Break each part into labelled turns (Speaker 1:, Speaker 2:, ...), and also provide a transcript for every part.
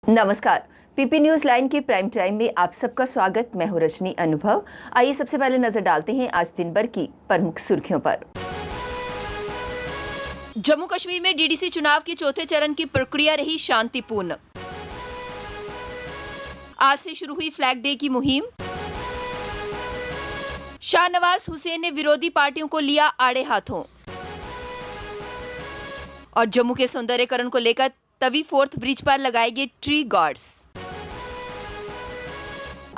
Speaker 1: नमस्कार। PP news line के prime time में आप सबका स्वागत। मैं हूं रजनी अनुभव। आइए सबसे पहले नजर डालते हैं आज दिन भर की प्रमुख सुर्खियों पर। जम्मू कश्मीर में डीडीसी चुनाव के चौथे चरण की प्रक्रिया रही शांतिपूर्ण। आज से शुरू हुई फ्लैग डे की मुहिम। शाहनवाज हुसैन ने विरोधी पार्टियों को लिया आड़े हाथों। और जम्मू के सौंदर्यीकरण को लेकर तवी फोर्थ ब्रिज पर लगाए गए ट्री गार्ड्स।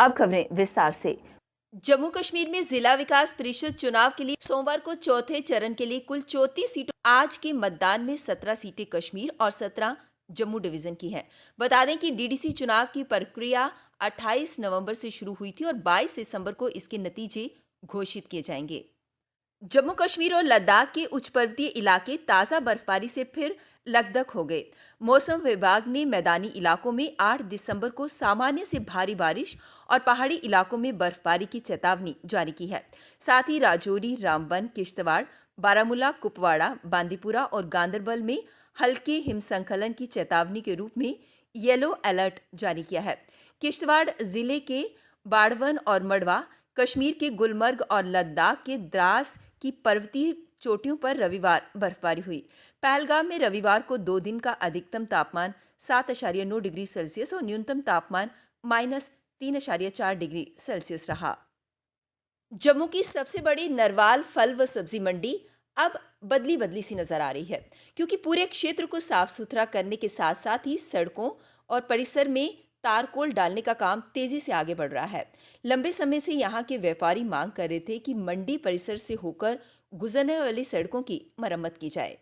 Speaker 1: अब खबरें विस्तार से। जम्मू कश्मीर में जिला विकास परिषद चुनाव के लिए सोमवार को चौथे चरण के लिए कुल 34 सीटों। आज के मतदान में 17 सीटें कश्मीर और 17 जम्मू डिवीजन की हैं। बता दें कि डीडीसी चुनाव की प्रक्रिया 28 नवंबर से शुरू हुई थी और 22 दिसंबर को इसके नतीजे घोषित किए जाएंगे। जम्मू कश्मीर और लद्दाख के उच्च पर्वतीय इलाके ताज़ा बर्फबारी से फिर लकदक हो गए। मौसम विभाग ने मैदानी इलाकों में 8 दिसंबर को सामान्य से भारी बारिश और पहाड़ी इलाकों में बर्फबारी की चेतावनी जारी की है। साथ ही राजौरी, रामबन, किश्तवाड़, बारामूला, कुपवाड़ा, बांदीपुरा और गांदरबल में हल्के हिमस्खलन की चेतावनी के रूप में येलो अलर्ट जारी किया है। किश्तवाड़ जिले के बाड़वन और मड़वा, कश्मीर के गुलमर्ग और लद्दाख के द्रास की पर्वतीय चोटियों पर रविवार बर्फबारी हुई। पहलगाम में रविवार को 2 दिन का अधिकतम तापमान 7.9 डिग्री सेल्सियस और न्यूनतम तापमान -3.4 डिग्री सेल्सियस रहा। जम्मू की सबसे बड़ी नरवाल फल व सब्जी मंडी अब बदली बदली सी नजर आ रही है, क्योंकि पूरे क्षेत्र को साफ सुथरा करने के साथ साथ ही सड़कों और परिसर में तारकोल डालने का काम तेजी से आगे बढ़ रहा है। लंबे समय से यहाँ के व्यापारी मांग कर रहे थे कि मंडी परिसर से होकर गुजरने वाली सड़कों की मरम्मत की जाए।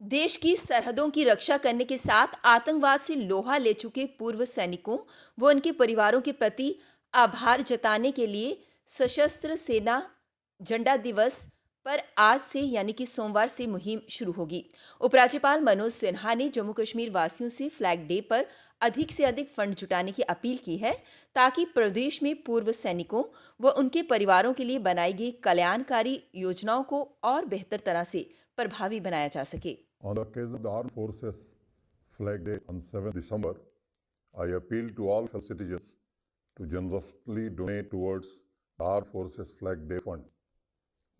Speaker 1: देश की सरहदों की रक्षा करने के साथ आतंकवाद से लोहा ले चुके पूर्व सैनिकों व उनके परिवारों के प्रति आभार जताने के लिए सशस्त्र सेना झंडा दिवस पर आज से यानी कि सोमवार से मुहिम शुरू होगी। उपराज्यपाल मनोज सिन्हा ने जम्मू कश्मीर वासियों से फ्लैग डे पर अधिक से अधिक फंड जुटाने की अपील की है, ताकि प्रदेश में पूर्व सैनिकों व उनके परिवारों के लिए बनाई गई कल्याणकारी योजनाओं को और बेहतर तरह से प्रभावी बनाया जा सके।
Speaker 2: On the occasion of the Armed Forces Flag Day on 7 December, I appeal to all fellow citizens to generously donate towards the Armed Forces Flag Day Fund.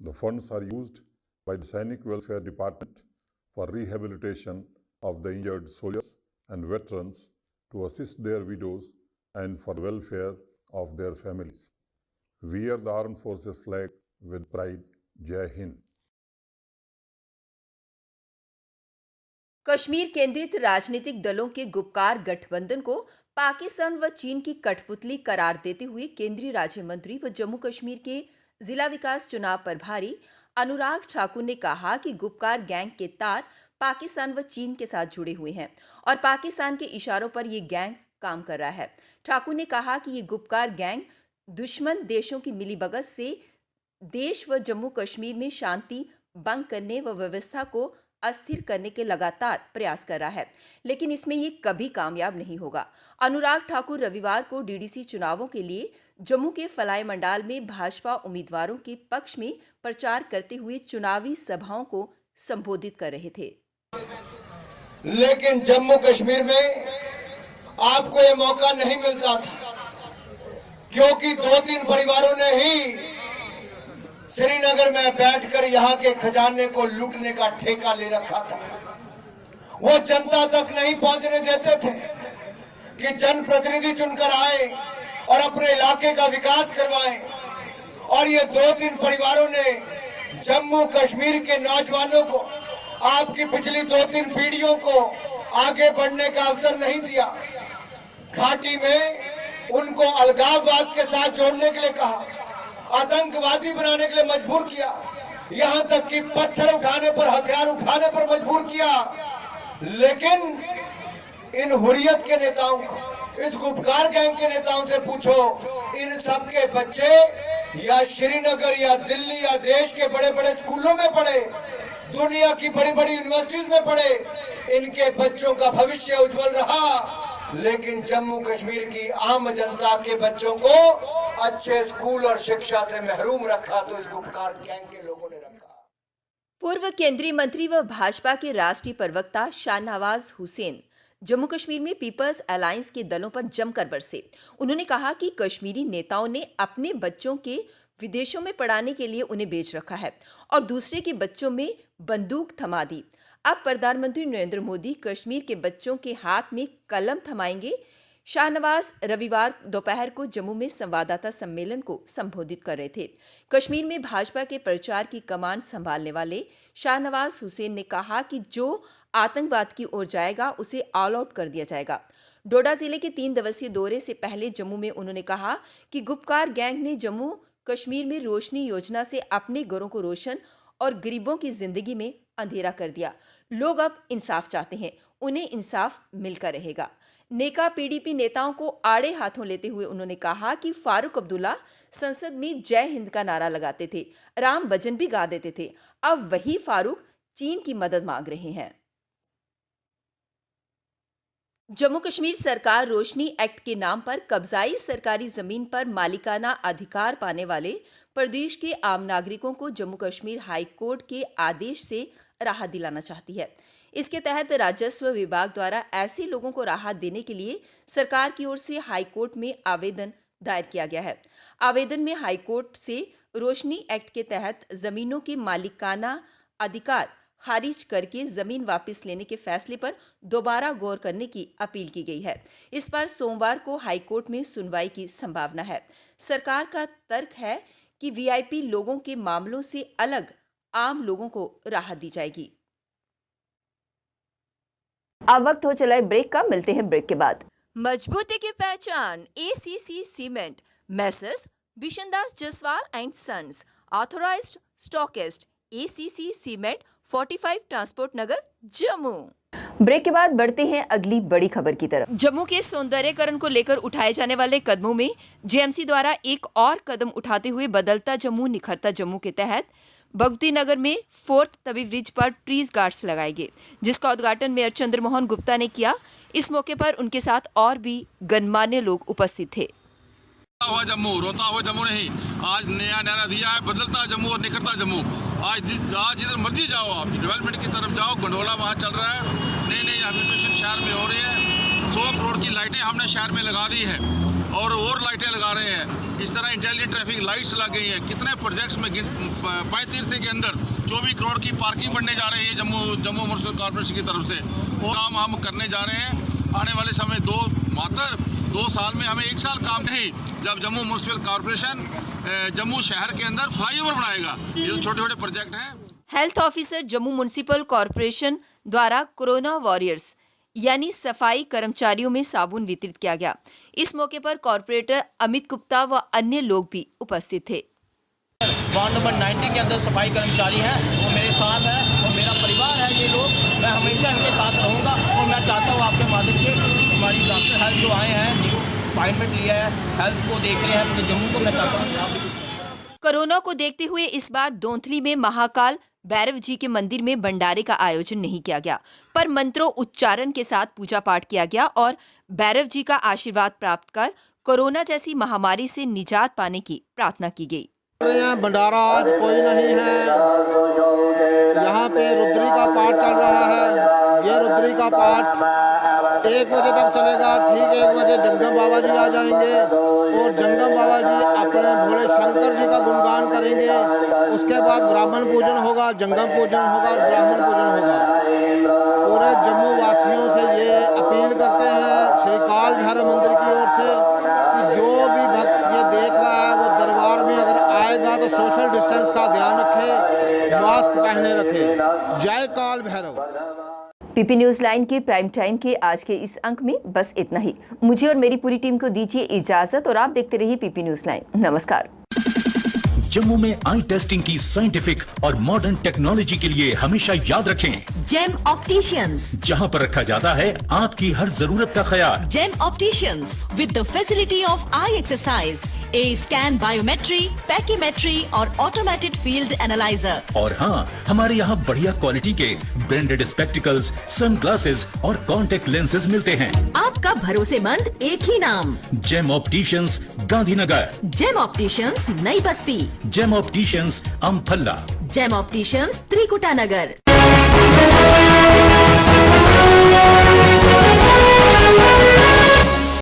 Speaker 2: The funds are used by the Sainik Welfare Department for rehabilitation of the injured soldiers and veterans, to assist their widows and for the welfare of their families. Wear the Armed Forces flag with pride. Jai Hind.
Speaker 1: Kashmir केंद्रित राजनीतिक दलों के गुपकार गठबंधन को पाकिस्तान व चीन की कठपुतली करार देते हुए केंद्रीय राज्य मंत्री व जम्मू कश्मीर के जिला विकास चुनाव प्रभारी अनुराग ठाकुर ने कहा कि गुपकार गैंग के तार पाकिस्तान व चीन के साथ जुड़े हुए हैं और पाकिस्तान के इशारों पर यह गैंग काम कर रहा है। ठाकुर ने कहा कि ये गुपकार गैंग दुश्मन देशों की मिलीभगत से देश व जम्मू कश्मीर में शांति भंग करने व व्यवस्था को अस्थिर करने के लगातार प्रयास कर रहा है, लेकिन इसमें ये कभी कामयाब नहीं होगा। अनुराग ठाकुर रविवार को डीडीसी चुनावों के लिए जम्मू के फलाई मंडाल में भाजपा उम्मीदवारों के पक्ष में प्रचार करते हुए चुनावी सभाओं को संबोधित कर रहे थे।
Speaker 3: लेकिन जम्मू कश्मीर में आपको ये मौका नहीं मिलता था, क्योंकि 2-3 परिवारों ने ही श्रीनगर में बैठकर यहाँ के खजाने को लूटने का ठेका ले रखा था। वो जनता तक नहीं पहुंचने देते थे कि जनप्रतिनिधि चुनकर आए और अपने इलाके का विकास करवाएं। और ये 2-3 परिवारों ने जम्मू कश्मीर के नौजवानों को, आपकी पिछली 2-3 पीढ़ियों को आगे बढ़ने का अवसर नहीं दिया। घाटी में उनको अलगाववाद के साथ जोड़ने के लिए कहा, आतंकवादी बनाने के लिए मजबूर किया, यहां तक कि पत्थर उठाने पर, हथियार उठाने पर मजबूर किया। लेकिन इन हुर्रियत के नेताओं को, इस गुपकार गैंग के नेताओं से पूछो, इन सबके बच्चे या श्रीनगर या दिल्ली या देश के बड़े बड़े स्कूलों में पढ़े, दुनिया की बड़ी बड़ी यूनिवर्सिटीज में पढ़े, इनके बच्चों का भविष्य उज्जवल रहा। लेकिन जम्मू कश्मीर की आम जनता के बच्चों को अच्छे स्कूल और शिक्षा से महरूम रखा तो इस गुपकार गैंग के लोगों ने रखा।
Speaker 1: पूर्व केंद्रीय मंत्री व भाजपा के राष्ट्रीय प्रवक्ता शाहनवाज हुसैन जम्मू कश्मीर में पीपल्स अलायंस के दलों पर जमकर बरसे। उन्होंने कहा कि कश्मीरी नेताओं ने अपने बच्चों के विदेशों में पढ़ाने के लिए उन्हें बेच रखा है और दूसरे के बच्चों में बंदूक थमा दी। अब प्रधानमंत्री नरेंद्र मोदी कश्मीर के बच्चों के हाथ में कलम थमाएंगे। शाहनवाज रविवार दोपहर को जम्मू में संवाददाता सम्मेलन को संबोधित कर रहे थे। कश्मीर में भाजपा के प्रचार की कमान संभालने वाले शाहनवाज हुसैन ने कहा कि जो आतंकवाद की ओर जाएगा उसे ऑल आउट कर दिया जाएगा। डोडा जिले के 3 दिवसीय दौरे से पहले जम्मू में उन्होंने कहा कि गुपकार गैंग ने जम्मू कश्मीर में रोशनी योजना से अपने घरों को रोशन और गरीबों की जिंदगी में अंधेरा कर दिया। लोग अब इंसाफ चाहते हैं, उन्हें इंसाफ मिलकर रहेगा। नेका पीडीपी नेताओं को आड़े हाथों लेते हुए उन्होंने कहा कि फारूक अब्दुल्ला संसद में जय हिंद का नारा लगाते थे, राम भजन भी गा देते थे। अब वही फारूक चीन की मदद मांग रहे हैं। जम्मू कश्मीर सरकार रोशनी एक्ट के नाम पर कब्जाई सरकारी जमीन पर मालिकाना अधिकार पाने वाले प्रदेश के आम नागरिकों को जम्मू कश्मीर हाई कोर्ट के आदेश से राहत दिलाना चाहती है। इसके तहत राजस्व विभाग द्वारा ऐसे लोगों को राहत देने के लिए सरकार की ओर से हाई कोर्ट में आवेदन दायर किया गया है। आवेदन में हाई कोर्ट से रोशनी एक्ट के तहत जमीनों के मालिकाना अधिकार खारिज करके जमीन वापस लेने के फैसले पर दोबारा गौर करने की अपील की गई है। इस पर सोमवार को हाई कोर्ट में सुनवाई की संभावना है। सरकार का तर्क है कि वीआईपी लोगों के मामलों से अलग आम लोगों को राहत दी जाएगी। अब वक्त हो चला है ब्रेक का, मिलते हैं ब्रेक के बाद। मजबूती की पहचान ACC cement, messrs Bishandas Jaswal and sons, authorized stockist, ACC cement, 45 transport Nagar, Jammu. Break के बाद बढ़ते हैं अगली बड़ी खबर की तरफ। जम्मू के सौंदर्यकरण को लेकर उठाए जाने वाले कदमों में जेएमसी द्वारा एक और कदम उठाते हुए बदलता जम्मू निखरता जम्मू के तहत भगवती नगर में 4th तवी ब्रिज पर ट्रीज गार्ड्स लगाए गए, जिसका उद्घाटन मेयर चंद्र मोहन गुप्ता ने किया। इस मौके पर उनके साथ और भी गणमान्य लोग उपस्थित थे।
Speaker 4: हुआ जम्मू, रोता हुआ जम्मू नहीं, आज नया नारा दिया है, बदलता जम्मू और निखरता जम्मू। आज जिधर मर्जी जाओ, आप डेवलपमेंट की तरफ जाओ, गंडोला वहाँ चल रहा है, नई नई हैबिटेशन शहर में हो रही है। 100 करोड़ की लाइटें हमने शहर में लगा दी है और लाइटें लगा रहे हैं। इस तरह इंटेलिजेंट ट्रैफिक लाइट्स लग गई हैं। कितने प्रोजेक्ट्स में 35 के अंदर 24 करोड़ की पार्किंग बनने जा रही है जम्मू म्युनिसिपल कॉर्पोरेशन की तरफ से। वो काम हम करने जा रहे हैं। आने वाले समय 2 साल में हमें 1 साल काम नहीं, जब जम्मू म्युनिसिपल कॉर्पोरेशन जम्मू शहर के अंदर फ्लाईओवर बनाएगा। ये छोटे छोटे प्रोजेक्ट हैं।
Speaker 1: Health officer Jammu municipal corporation द्वारा कोरोना वॉरियर्स यानी सफाई कर्मचारियों में साबुन वितरित किया गया। इस मौके पर कॉर्पोरेटर अमित गुप्ता व अन्य लोग भी उपस्थित थे।
Speaker 5: वार्ड नंबर 90 के अंदर सफाई कर्मचारी हैं, वो मेरे साथ है और मेरा परिवार है। ये लोग, मैं हमेशा इनके साथ रहूँगा और मैं चाहता हूँ आपके माध्यम से हमारी डॉक्टर हेल्थ जो आए हैं, न्यू अपॉइंटमेंट लिया है, हेल्थ को देख रहे हैं, तो जम्मू को मैं चाहता हूँ।
Speaker 1: कोरोना को देखते हुए इस बार दोंथली में महाकाल भैरव जी के मंदिर में भंडारे का आयोजन नहीं किया गया, पर मंत्रों उच्चारण के साथ पूजा पाठ किया गया और भैरव जी का आशीर्वाद प्राप्त कर कोरोना जैसी महामारी से निजात पाने की प्रार्थना की गई।
Speaker 6: भंडारा आज कोई नहीं है। यहाँ पे रुद्री का पाठ चल रहा है। ये रुद्री का पाठ 1 बजे तक चलेगा। ठीक 1 बजे जंगम बाबा जी आ जाएंगे और जंगम बाबा जी अपने भोले शंकर जी का गुणगान करेंगे। उसके बाद ब्राह्मण पूजन होगा, जंगम पूजन होगा और ब्राह्मण पूजन होगा। पूरे जम्मू वासियों से ये अपील करते हैं श्री काल भैरव मंदिर की ओर से कि जो भी भक्त ये देख रहा है वो दरबार में अगर आएगा तो सोशल डिस्टेंस का ध्यान रखे, मास्क पहने रखे। जय काल भैरव।
Speaker 1: पीपी न्यूज लाइन के प्राइम टाइम के आज के इस अंक में बस इतना ही। मुझे और मेरी पूरी टीम को दीजिए इजाजत और आप देखते रहिए पीपी न्यूज लाइन। नमस्कार।
Speaker 7: जम्मू में आई टेस्टिंग की साइंटिफिक और मॉडर्न टेक्नोलॉजी के लिए हमेशा याद रखें
Speaker 8: जेम ऑप्टिशियंस,
Speaker 7: जहां पर रखा जाता है आपकी हर जरूरत का ख्याल।
Speaker 8: Gem opticians with the facility of eye exercise, a scan, biometry, pachymetry और ऑटोमेटेड फील्ड एनालाइजर।
Speaker 7: और हाँ, हमारे यहाँ बढ़िया क्वालिटी के ब्रांडेड स्पेक्टिकल्स, सनग्लासेस और कॉन्टेक्ट लेंसेज मिलते हैं।
Speaker 8: आपका भरोसेमंद एक ही नाम,
Speaker 7: Gem opticians, Gandhinagar.
Speaker 8: Gem opticians, Nai Basti.
Speaker 7: Gem opticians, Amphalla.
Speaker 8: Gem opticians, Trikuta नगर।